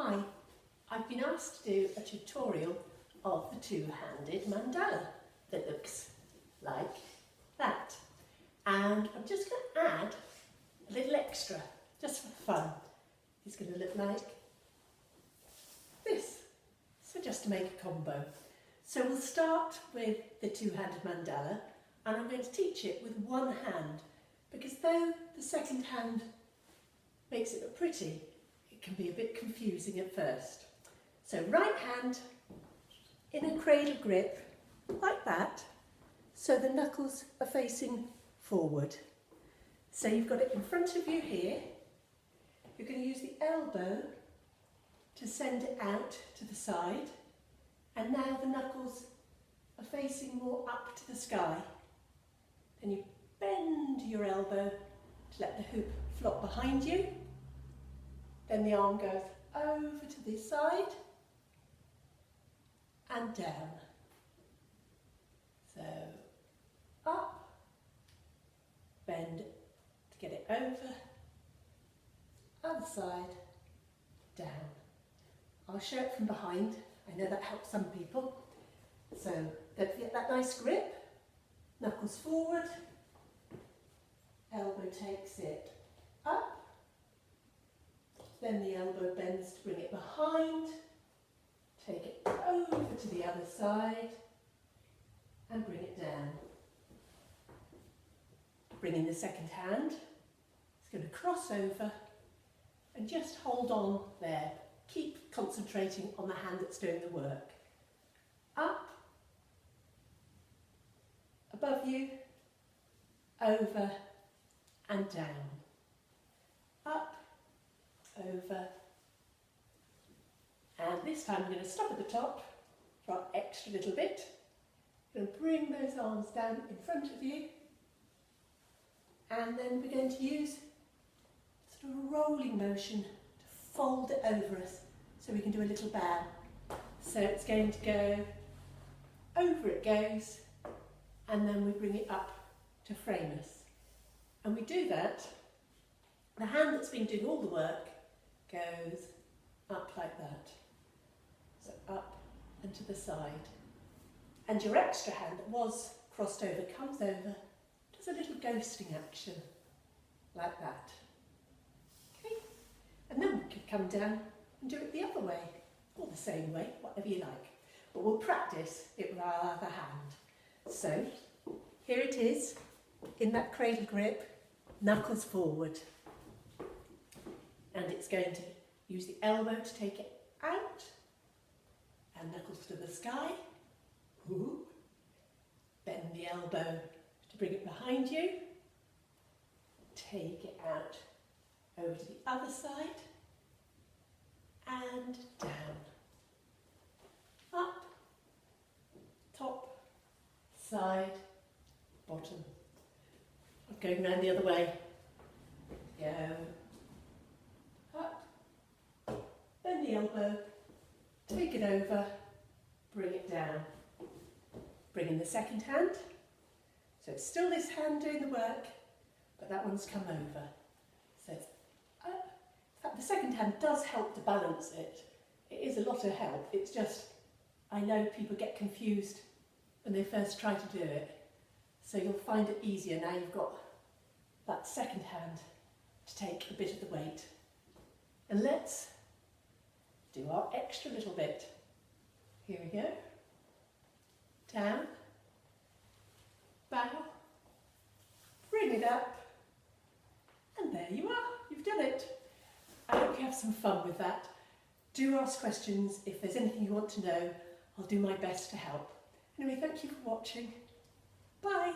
Hi, I've been asked to do a tutorial of the two-handed mandala that looks like that. And I'm just going to add a little extra, just for fun. It's going to look like this. So just to make a combo. So we'll start with the two-handed mandala, and I'm going to teach it with one hand, because though the second hand makes it look pretty, it can be a bit confusing at first. So right hand in a cradle grip, like that, so the knuckles are facing forward. So you've got it in front of you here. You're going to use the elbow to send it out to the side, and now the knuckles are facing more up to the sky. Then you bend your elbow to let the hoop flop behind you. Then the arm goes over to this side and down. So up, bend to get it over, other side, down. I'll show it from behind. I know that helps some people. So don't forget that nice grip, knuckles forward, elbow takes it up, then the elbow bends to bring it behind, take it over to the other side and bring it down. Bring in the second hand, it's going to cross over and just hold on there. Keep concentrating on the hand that's doing the work. Up, above you, over and down. Up, over, and this time I'm going to stop at the top for an extra little bit. I'm going to bring those arms down in front of you, and then we're going to use sort of a rolling motion to fold it over us so we can do a little bow. So it's going to go, over it goes, and then we bring it up to frame us. And we do that, the hand that's been doing all the work goes up like that. So up and to the side. And your extra hand that was crossed over comes over, does a little ghosting action, like that. Okay? And then we can come down and do it the other way, or the same way, whatever you like. But we'll practice it with our other hand. So, here it is, in that cradle grip, knuckles forward. And it's going to use the elbow to take it out, and knuckles to the sky. Ooh. Bend the elbow to bring it behind you. Take it out over to the other side, and down. Up, top, side, bottom. Going round the other way. Go. Up, bend the elbow, take it over, bring it down. Bring in the second hand. So it's still this hand doing the work, but that one's come over. So it's up. In fact, the second hand does help to balance it. It is a lot of help. It's just, I know people get confused when they first try to do it. So you'll find it easier now you've got that second hand to take a bit of the weight. And let's do our extra little bit. Here we go. Down, bow, bring it up, and there you are, you've done it. I hope you have some fun with that. Do ask questions. If there's anything you want to know, I'll do my best to help. Anyway, thank you for watching. Bye.